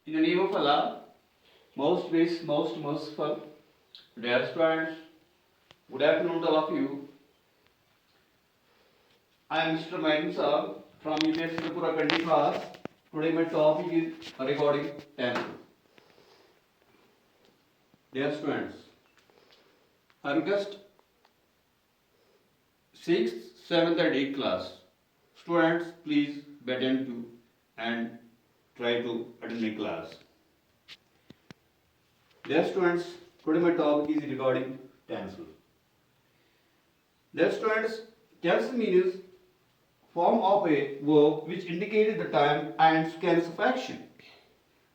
In the name of Allah, most gracious, most merciful, dear students, good afternoon to all of you. I am Mr. Maidin Sir from UPS Tripura 20 class. Today my topic is regarding tense. Dear students, I request 6th, 7th and 8th class. Students, please be attentive and try to attend my class. Dear students, today my topic is regarding tense. Dear students, tense means form of a verb which indicates the time and sequence of action.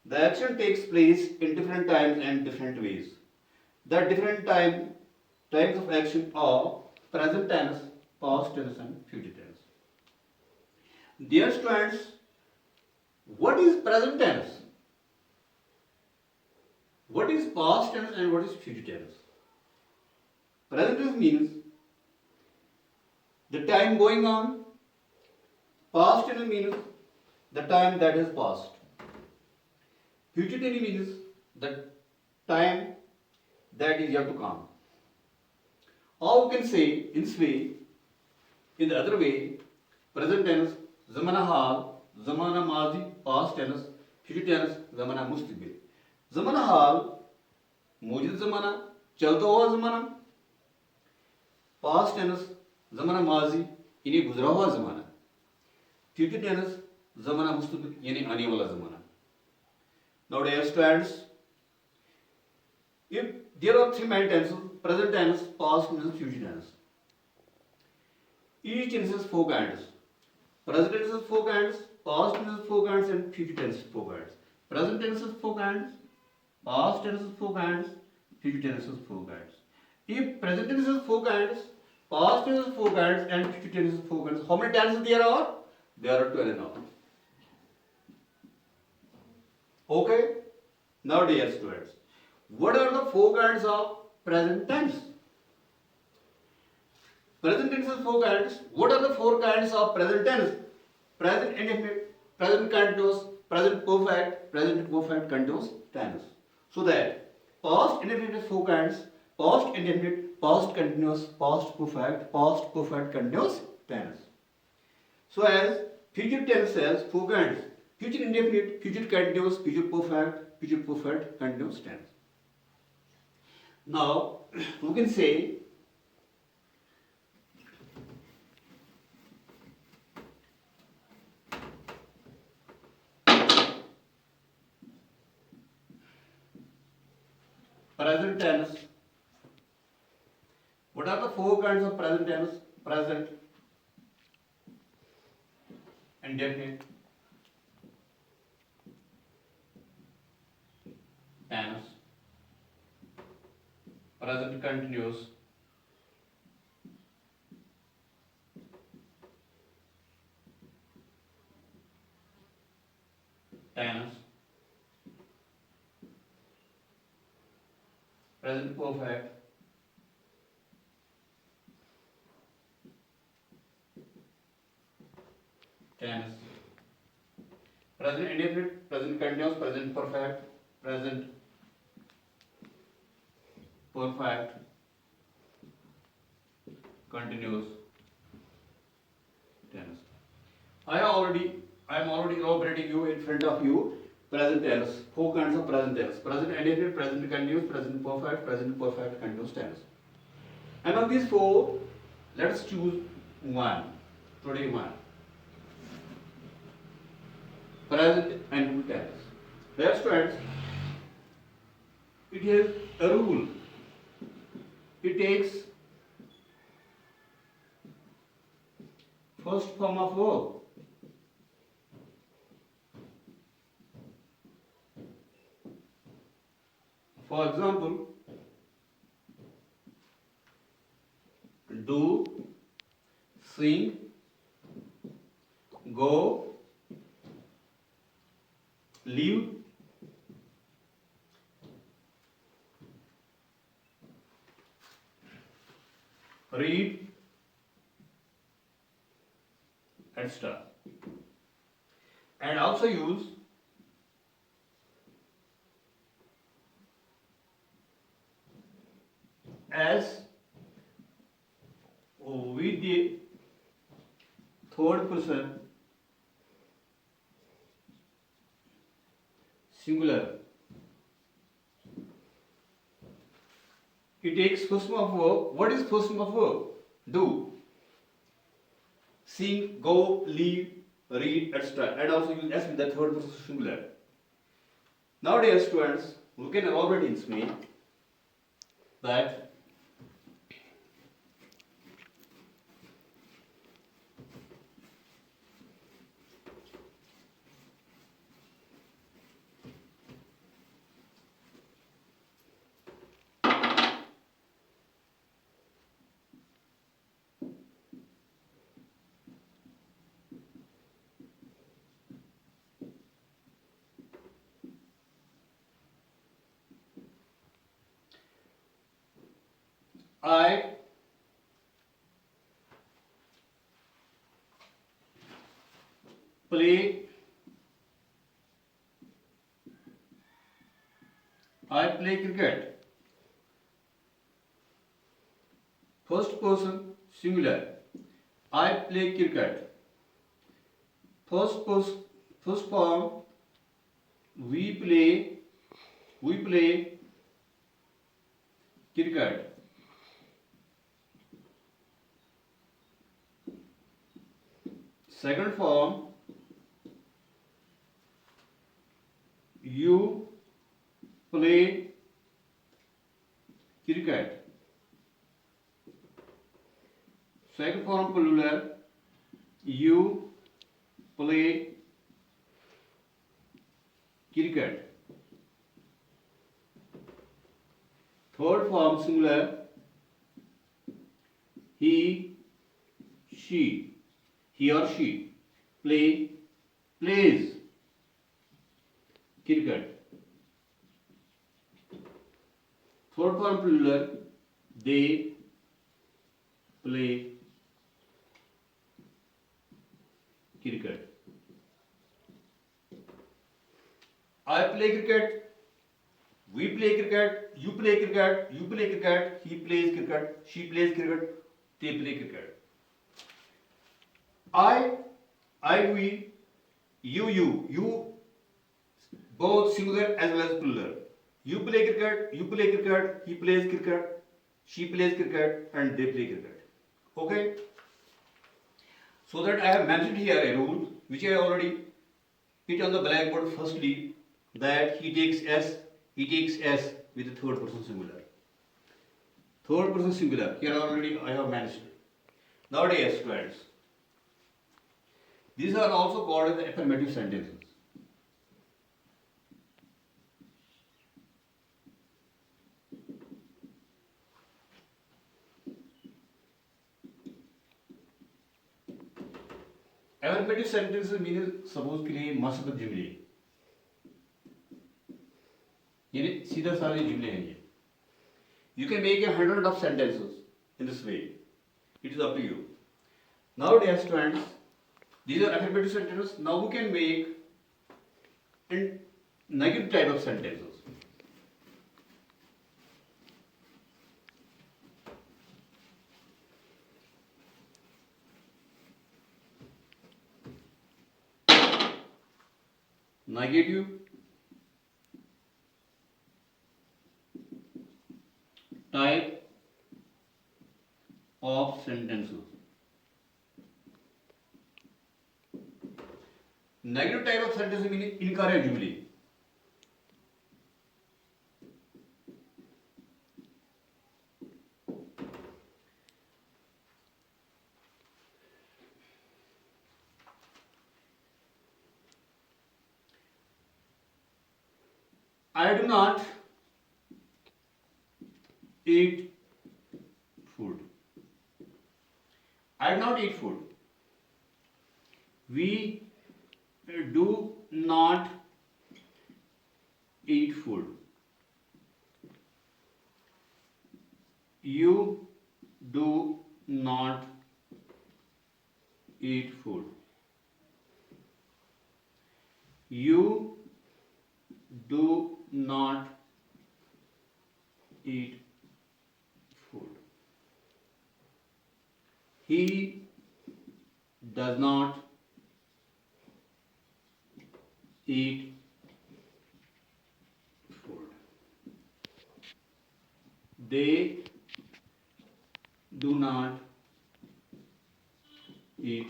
The action takes place in different times and different ways. The different times of action are present tense, past tense and future tense. Dear students, what is present tense? What is past tense and what is future tense? Present tense means the time going on. Past tense means the time that has passed. Future tense means the time that is yet to come. Or we can say in this way, in the other way, present tense, zamana hal, zamana mazi, past tense, future tense, zamana mustaqbil. zamana हाल मौजूद ज़माना चलता हुआ ज़माना past tense ज़माना माजी यानी गुजरा हुआ ज़माना फ्यूचर टेंस ज़माना मुस्तकबिल यानी आने वाला ज़माना. Now dear students, if there are three main tenses, present tense, past tense, future tense. Each tense has four kinds. Present tense has four kinds, past tense has four kinds and future tense has four kinds. Present tense has four kinds, past tense has four kinds, future tense has four kinds. If present tense has four kinds, past tense has four kinds, and future tense has four kinds, how many tenses there are? There are 12 now. Okay? Now, dear students, what are the four kinds of present tense? Present tense has four kinds. What are the four kinds of present tense? Present indefinite, present continuous, present perfect continuous tense. So that past indefinite has four kinds: past indefinite, past continuous, past perfect continuous tense. So as future tense has four kinds: future indefinite, future continuous, future perfect continuous tense. Now we can say present tense. What are the four kinds of present tense? Present, indefinite, tense, present continuous, tense, present perfect, tense, present indefinite, present continuous, present perfect, continuous tense. I am already elaborating you in front of you present tense. Four kinds of present tense: present indefinite, present continuous, present perfect continuous tense. Among these four, let us choose one. Today one. Present and tense. Dear students, it has a rule. It takes first form of verb. For example, do, sing, go, leave, read, etc. And also use as with the third person singular. It takes first form of verb. What is first form of verb? Do, sing, go, leave, read, etc. And also use S with the third person singular. Nowadays, students, we can already intimate that I play cricket. First person singular. I play cricket. First form we play cricket. Second form you play cricket. Second form plural you play cricket. Third form singular he or she plays cricket. Third form plural they play cricket. I play cricket, we play cricket, you play cricket, he plays cricket, she plays cricket, they play cricket. We, you, both singular as well as plural. You play cricket, he plays cricket, she plays cricket, and they play cricket. Okay? So that I have mentioned here a rule which I already put on the blackboard firstly, that he takes S with the third person singular. Third person singular, here already I have mentioned. Nowadays, students, these are also called as the affirmative sentences. Affirmative sentences means suppose के लिए मसबत जुमले, यानी सीधा साधे जुमले हैं ये. You can make 100 of sentences in this way. It is up to you. Nowadays, students, these are affirmative sentences. Now we can make in negative type of sentences. Negative type of sentences. Negative type of sentences meaning incorrect जुमले. I do not eat food. I do not eat food. We do not eat food. You do not eat food. You do not eat He does not eat food. They do not eat.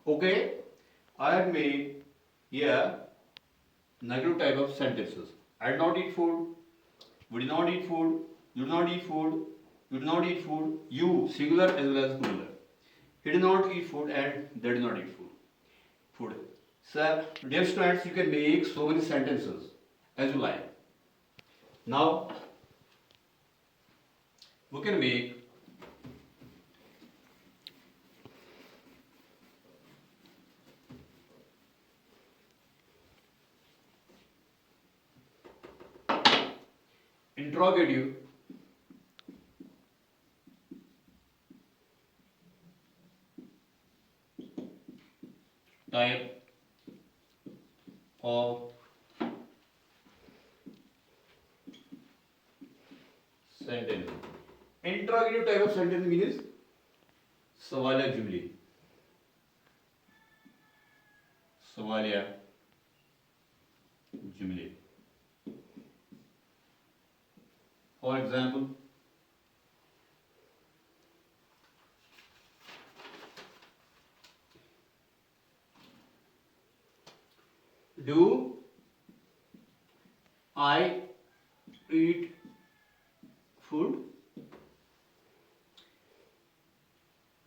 Okay, I have made here negative type of sentences. I did not eat food. We did not eat food. You did not eat food. You did not eat food. You, singular as well as plural. He did not eat food and they did not eat food. Food. Sir, dear students, you can make so many sentences as you like. Now, we can make interrogative type of sentence. Interrogative type of sentence means सवालिया जुमले. सवालिया जुमले. For example, do I eat food?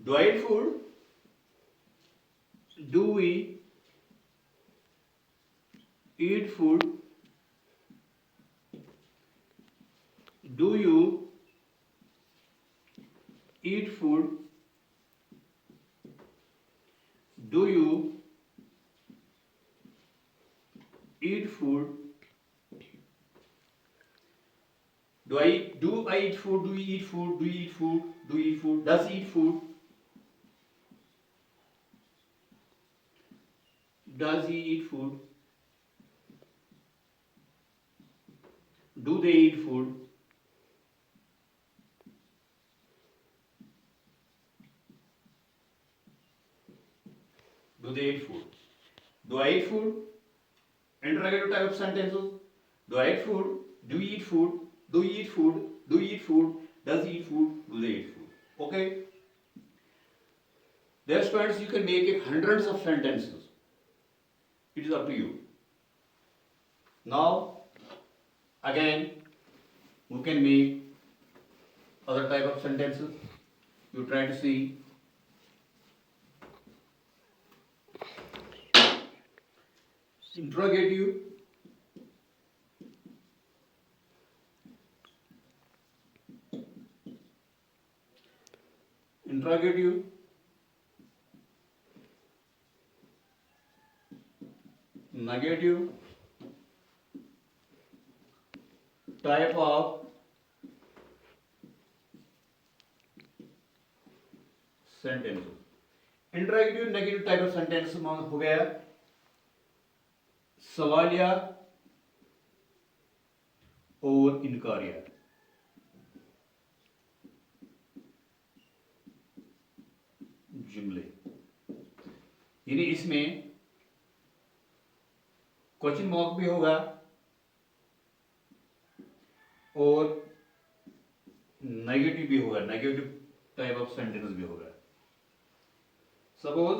Do I eat food? Do we eat food? Do you eat food? Do you eat food? Do I eat food? Do we eat food? Do you eat food? Do you eat food? Does he eat food? Does he eat food? Do they eat food? Do they eat food? Do I eat food? Interrogative type of sentences. Do I eat food? Do you eat food? Do you eat food? Do you eat food? Does he eat food? Do they eat food? Okay. Dear students, you can make it hundreds of sentences. It is up to you. Now, again, we can make other type of sentences. You try to see. Interrogative interrogative negative type of sentence. Interactive negative type of sentence हो गया सवालिया और इनकारिया. जुमले यानी इसमें question mark भी होगा और नेगेटिव भी होगा. नेगेटिव टाइप ऑफ सेंटेंस भी होगा. Suppose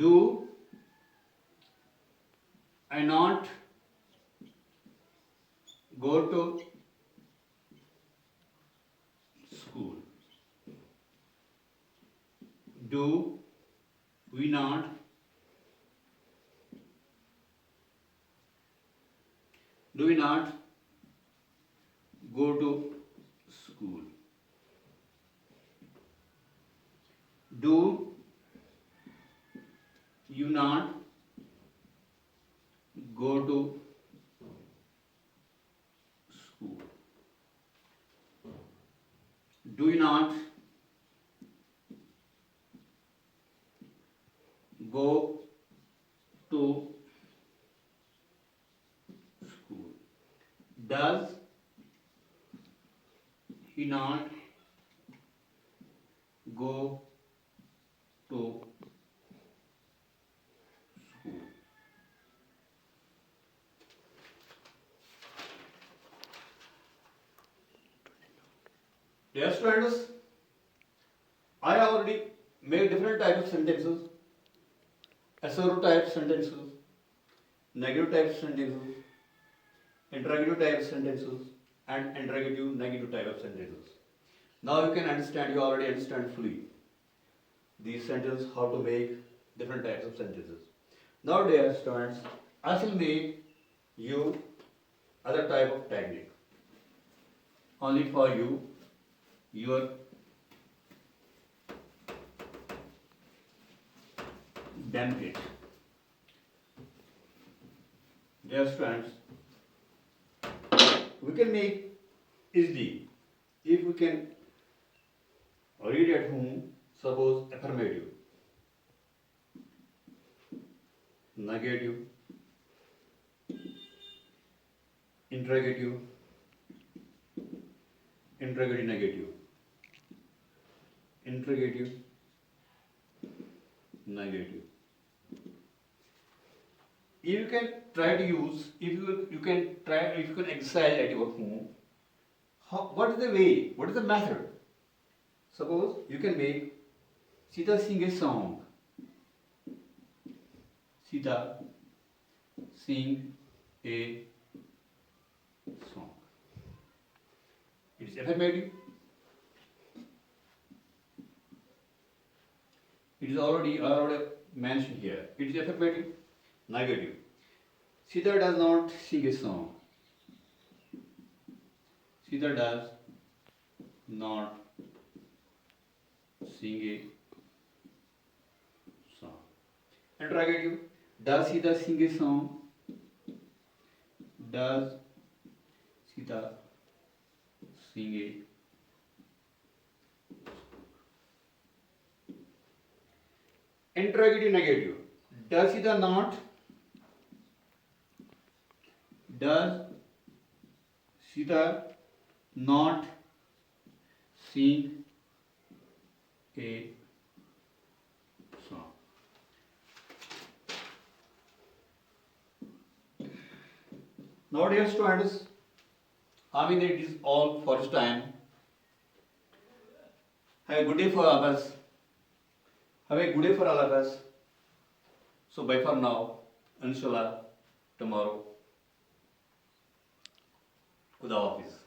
do I not go to school? Do we not go to school? Do you not go to school? Do you not go to school? Does he not go to school? Dear students, I already made different types of sentences, assertive type sentences, negative type sentences, interrogative type sentences, and interrogative negative type of sentences. Now you can understand, you already understand fully these sentences, how to make different types of sentences. Now dear students, I shall make you other type of technique only for you, your benefit. Dear students, we can make easily if we can read at home. Suppose affirmative, negative, interrogative, interrogative negative, interrogative negative. If you can try to use, if you can try, if you can exercise at your home, what is the way, what is the method? Suppose you can make Sita sing a song. Sita sing a song. It is affirmative. It is already mentioned here. It is affirmative. Negative. Sita does not sing a song. Sita does not sing a song. Interrogative. Does Sita sing a song? Does Sita sing a interrogative negative? Does Sita not? Does Sita not sing a song? Now dear students, I mean it is all for this time. Have a good day for all of us. Have a good day for all of us. So bye for now. Inshallah tomorrow. Khuda Hafiz.